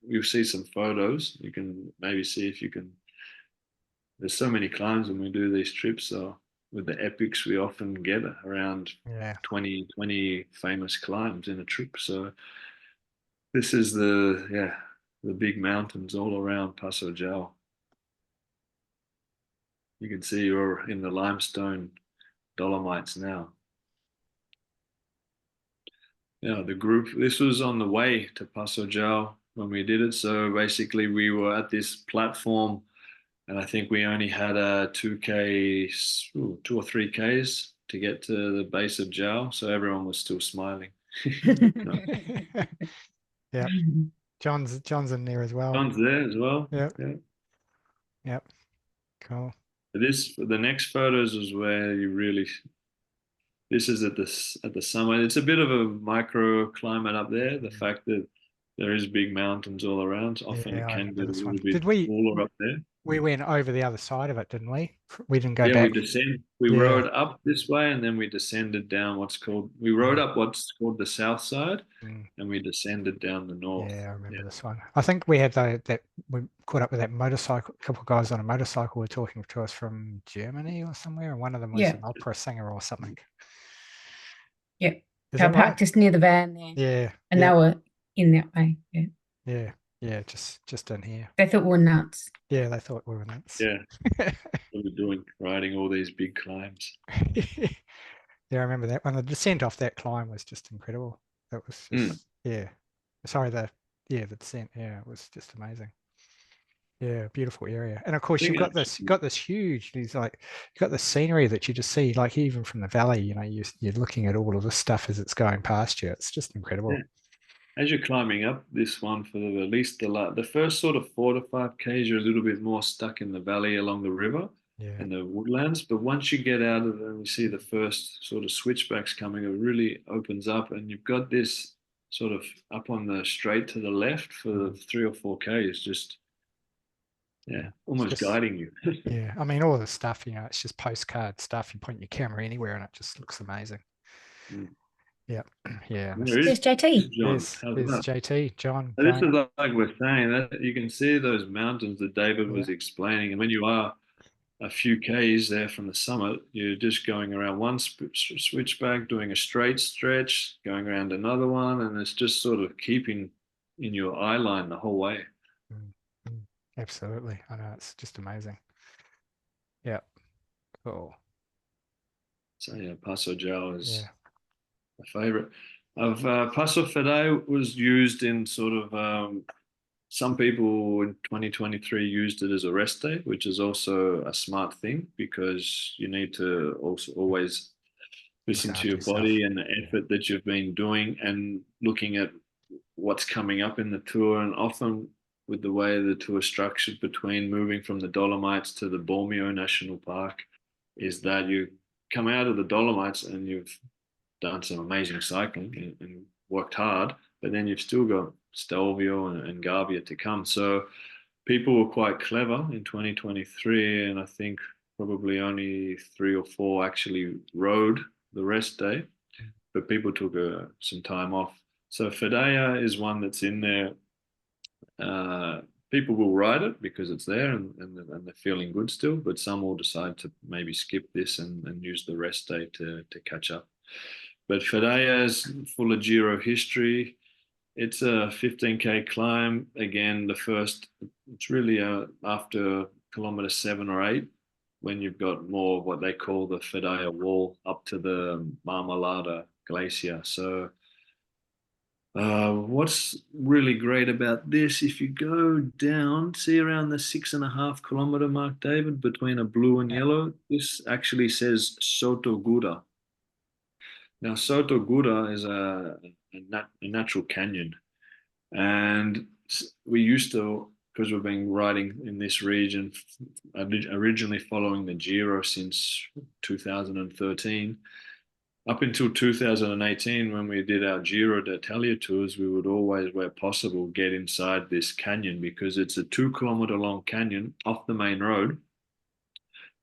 You'll see some photos. You can maybe see if you can. There's so many climbs when we do these trips. So with the epics, we often get around 20 famous climbs in a trip. So this is the big mountains all around Paso Jao. You can see you're in the limestone Dolomites now. Yeah, the group, this was on the way to Paso Jao when we did it. So basically we were at this platform, and I think we only had a 2K, 2 or 3Ks to get to the base of Jao. So everyone was still smiling. Yeah. John's in there as well. John's there as well. Yep. Yeah. Yep. Cool. The next photos is where you really. This is at the summit. It's a bit of a microclimate up there. The fact that there is big mountains all around. Often it can get a little bit cooler up there. We went over the other side of it, didn't we? We didn't go back. Yeah, we descended. We rode up this way, and then we descended down we rode up what's called the south side, and we descended down the north. Yeah, I remember this one. I think we had that we caught up with that motorcycle. A couple of guys on a motorcycle were talking to us from Germany or somewhere, and one of them was an opera singer or something. Yeah, they practiced near the van there. Yeah, and they were in that way. Yeah, just in here. They thought we were nuts. Yeah, they thought we were nuts. Yeah, we were riding all these big climbs. Yeah, I remember that one. The descent off that climb was just incredible. That was just, Sorry, the descent. Yeah, it was just amazing. Yeah, beautiful area. And of course you've got this huge, you've got the scenery that you just see, like even from the valley, you're looking at all of this stuff as it's going past you. It's just incredible. as you're climbing up this one for at least the first sort of 4 to 5 Ks, you're a little bit more stuck in the valley along the river Yeah. and the woodlands. But once you get out of there and you see the first sort of switchbacks coming, it really opens up, and you've got this sort of up on the straight to the left for the 3 or 4 Ks, just almost just, guiding you. yeah. I mean, all the stuff, it's just postcard stuff. You point your camera anywhere and it just looks amazing. Mm. Yeah. Yeah. There's JT. John. How's There's that? JT, John. This is like we're saying, that you can see those mountains that David was Yeah. explaining, and when you are a few Ks there from the summit, you're just going around one switchback, doing a straight stretch, going around another one, and it's just sort of keeping in your eye line the whole way. Absolutely. I know, it's just amazing. Yeah. Cool. So yeah, Passo Gel is Yeah. my favorite. Passo Fede was used in sort of some people in 2023 used it as a rest day, which is also a smart thing because you need to also always listen to After your yourself. body and the effort that you've been doing and looking at what's coming up in the tour. And often with the way the tour is structured between moving from the Dolomites to the Bormio National Park is that you come out of the Dolomites and you've done some amazing cycling and worked hard, but then you've still got Stelvio and Gavia to come. So people were quite clever in 2023, and I think probably only 3 or 4 actually rode the rest day, but people took some time off. So Fedea is one that's in there. People will ride it because it's there and they're feeling good still, but some will decide to maybe skip this and use the rest day to catch up. But Fedea is full of Giro history. It's a 15K climb. Again, it's really after kilometer 7 or 8 when you've got more of what they call the Fedea wall up to the Marmolada Glacier. So what's really great about this, if you go down, see around the 6.5 kilometer mark, David, between a blue and yellow, this actually says Sotogura. Now, Sotogura is a natural canyon. And we used to, because we've been riding in this region, originally following the Giro since 2013, up until 2018, when we did our Giro d'Italia tours, we would always, where possible, get inside this canyon because it's a 2 kilometer long canyon off the main road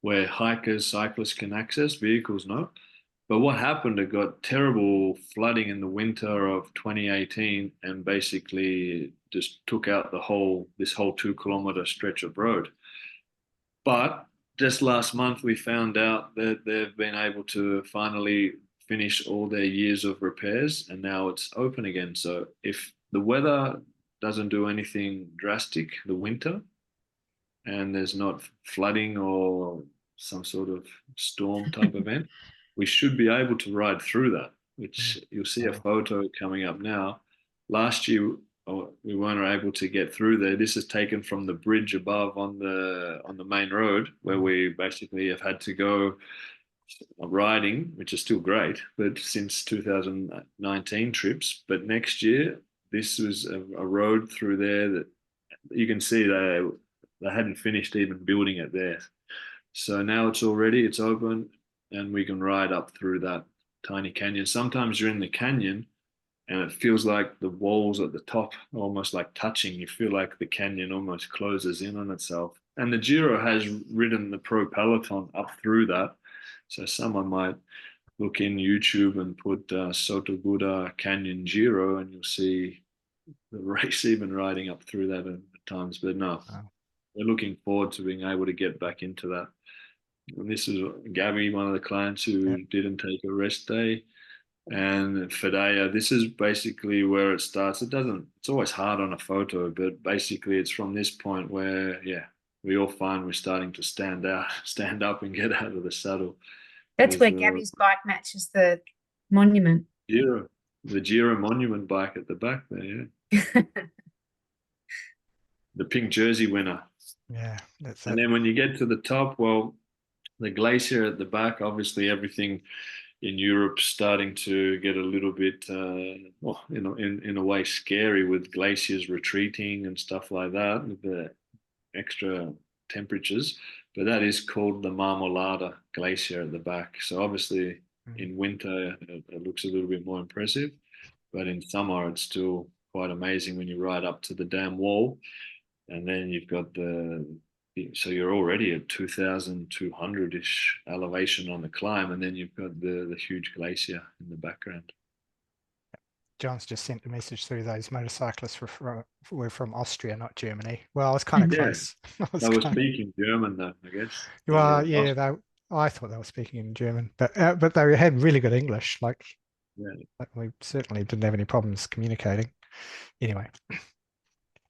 where hikers, cyclists can access, vehicles no. But what happened, it got terrible flooding in the winter of 2018 and basically just took out this whole 2 kilometer stretch of road. But just last month, we found out that they've been able to finally finish all their years of repairs and now it's open again. So if the weather doesn't do anything drastic, the winter, and there's not flooding or some sort of storm type event, we should be able to ride through that, which you'll see a photo coming up now. Last year, we weren't able to get through there. This is taken from the bridge above on the main road where we basically have had to go riding, which is still great, but since 2019 trips. But next year, this was a road through there that you can see they hadn't finished even building it there. So now it's open, and we can ride up through that tiny canyon. Sometimes you're in the canyon and it feels like the walls at the top are almost like touching. You feel like the canyon almost closes in on itself. And the Giro has ridden the pro peloton up through that. So someone might look in YouTube and put Sotogura Canyon Giro and you'll see the race even riding up through that at times. But no, we're looking forward to being able to get back into that. And this is Gabby, one of the clients who didn't take a rest day. And Fedea, this is basically where it starts. It's always hard on a photo, but basically it's from this point where, we all find we're starting to stand up and get out of the saddle. That's where Gabby's bike matches the monument. The Giro monument bike at the back there, yeah. The pink jersey winner. Yeah. And then when you get to the top, well, the glacier at the back, obviously everything in Europe starting to get a little bit, well, in a way scary with glaciers retreating and stuff like that with the extra temperatures. But that is called the Marmolada Glacier at the back. So obviously in winter it looks a little bit more impressive, but in summer it's still quite amazing when you ride up to the dam wall, and then you've got so you're already at 2,200-ish elevation on the climb, and then you've got the huge glacier in the background. John's just sent a message through. Those motorcyclists were from Austria, not Germany. Well, I was kind of close. They were speaking German, though, I guess. Well, yeah, I thought they were speaking in German, but they had really good English. Like we certainly didn't have any problems communicating. Anyway.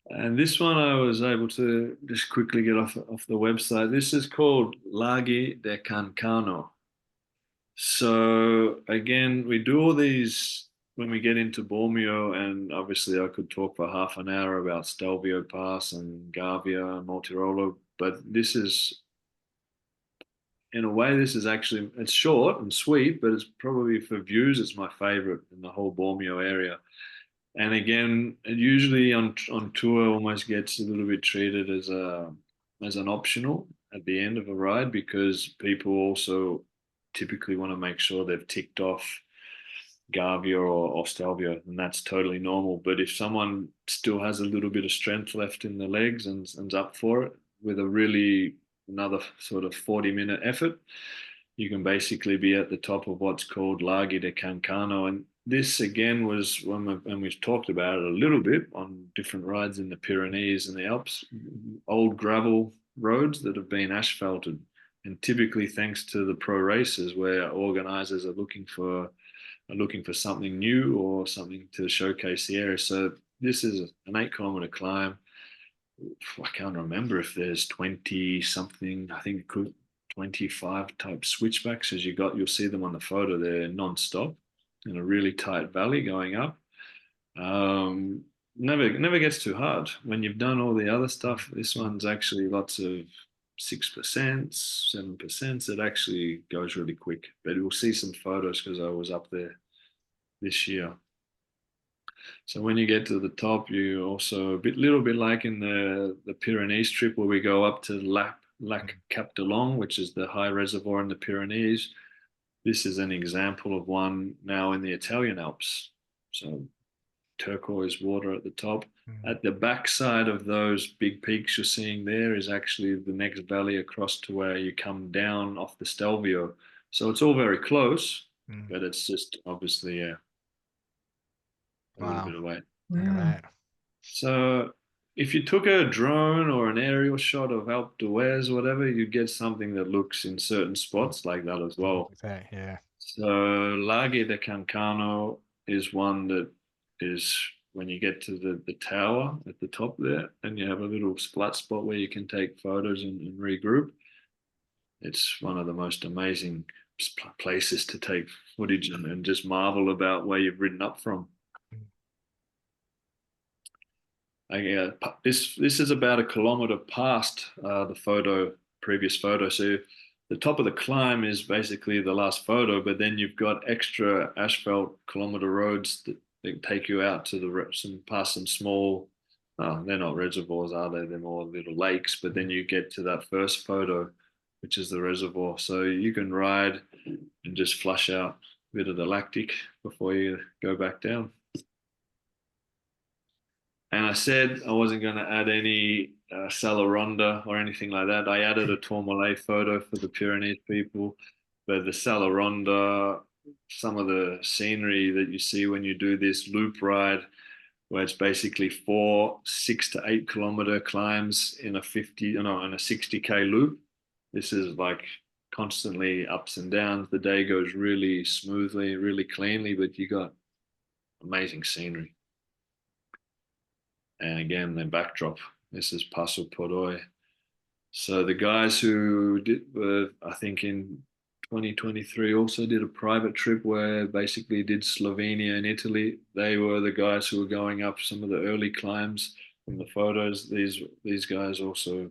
And this one I was able to just quickly get off the website. This is called Laghi de Cancano. So again, we do all these when we get into Bormio, and obviously I could talk for half an hour about Stelvio Pass and Gavia and Montirolo, but this is, in a way, this is actually, it's short and sweet, but it's probably for views, it's my favorite in the whole Bormio area. And again, it usually on tour almost gets a little bit treated as an optional at the end of a ride, because people also typically want to make sure they've ticked off Gavia or Stelvio, and that's totally normal. But if someone still has a little bit of strength left in the legs and's up for it with another sort of 40-minute effort, you can basically be at the top of what's called Laghi de Cancano. And this again was when we've talked about it a little bit on different rides in the Pyrenees and the Alps, old gravel roads that have been asphalted. And typically thanks to the pro races, where organizers are looking for something new or something to showcase the area. So this is an 8-kilometer climb. I can't remember if there's 20 something, I think it could 25 type switchbacks, as you'll see them on the photo. They're non-stop in a really tight valley going up. Never gets too hard. When you've done all the other stuff, this one's actually lots of 6%, 7%. It actually goes really quick. But we'll see some photos because I was up there this year. So when you get to the top, you also little bit like in the Pyrenees trip, where we go up to Lac Cap de Long, which is the high reservoir in the Pyrenees. This is an example of one now in the Italian Alps. So turquoise water at the top. At the backside of those big peaks you're seeing there is actually the next valley across to where you come down off the Stelvio. So it's all very close, but it's just obviously a little bit away. Look at that. So if you took a drone or an aerial shot of Alpe d'Huez or whatever, you get something that looks in certain spots like that as well. Yeah. So Laghi de Cancano is one that is when you get to the tower at the top there, and you have a little flat spot where you can take photos and regroup. It's one of the most amazing places to take footage and just marvel about where you've ridden up from. This is about 1 kilometer past the previous photo. So the top of the climb is basically the last photo, but then you've got extra asphalt kilometer roads that take you out to past some small, they're not reservoirs, are they? They're more little lakes, but then you get to that first photo, which is the reservoir. So you can ride and just flush out a bit of the lactic before you go back down. And I said I wasn't going to add any Sala Ronda or anything like that. I added a Tourmalet photo for the Pyrenees people, but the Sala Ronda, some of the scenery that you see when you do this loop ride, where it's basically 4 6 to 8 kilometer climbs in a 60K loop. This is like constantly ups and downs. The day goes really smoothly, really cleanly, but you got amazing scenery. And again, the backdrop. This is Passo Podoi. So the guys who I think in 2023 also did a private trip where basically did Slovenia and Italy. They were the guys who were going up some of the early climbs from the photos. These guys also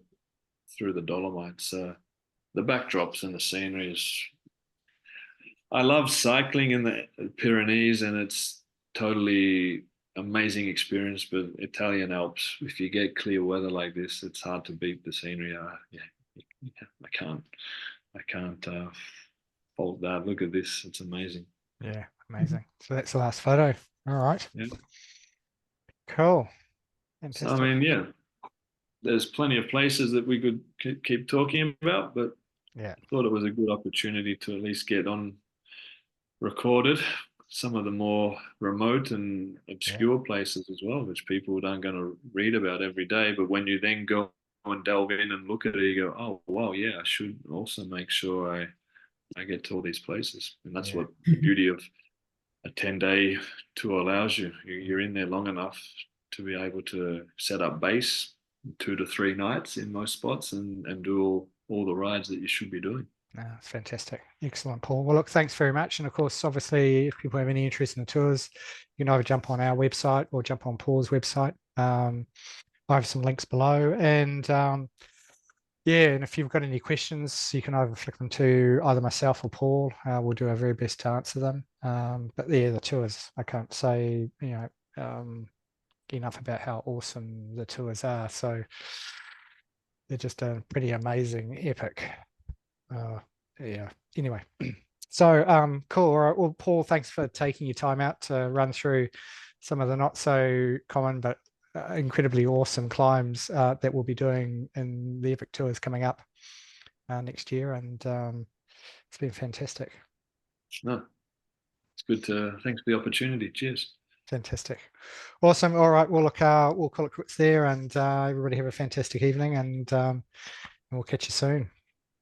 through the Dolomites. The backdrops and the scenery is I love cycling in the Pyrenees, and it's totally amazing experience. But Italian Alps, if you get clear weather like this, it's hard to beat the scenery. Yeah, I can't fault that. Look at this, it's amazing. Yeah, amazing. So that's the last photo. All right. Yeah. Cool. So Fantastic. I mean, yeah, there's plenty of places that we could keep talking about, but Yeah. I thought it was a good opportunity to at least get on recorded some of the more remote and obscure places as well, which people aren't going to read about every day. But when you then go and delve in and look at it, you go, oh, wow, yeah, I should also make sure I get to all these places. And that's what the beauty of a 10-day tour allows you. You're in there long enough to be able to set up base 2 to 3 nights in most spots and do all the rides that you should be doing. It's fantastic. Excellent, Paul. Well, look, thanks very much. And of course, obviously, if people have any interest in the tours, you can either jump on our website or jump on Paul's website. I have some links below. And yeah, and if you've got any questions, you can either flick them to either myself or Paul. We'll do our very best to answer them. But yeah, the tours, I can't say, enough about how awesome the tours are. So they're just a pretty amazing, epic. Yeah. Anyway, so cool. All right. Well, Paul, thanks for taking your time out to run through some of the not so common but incredibly awesome climbs that we'll be doing in the epic tours coming up next year, and it's been fantastic. No, it's good to. Thanks for the opportunity. Cheers. Fantastic. Awesome. All right. Well, look, we'll call it quits there, and everybody have a fantastic evening, and we'll catch you soon.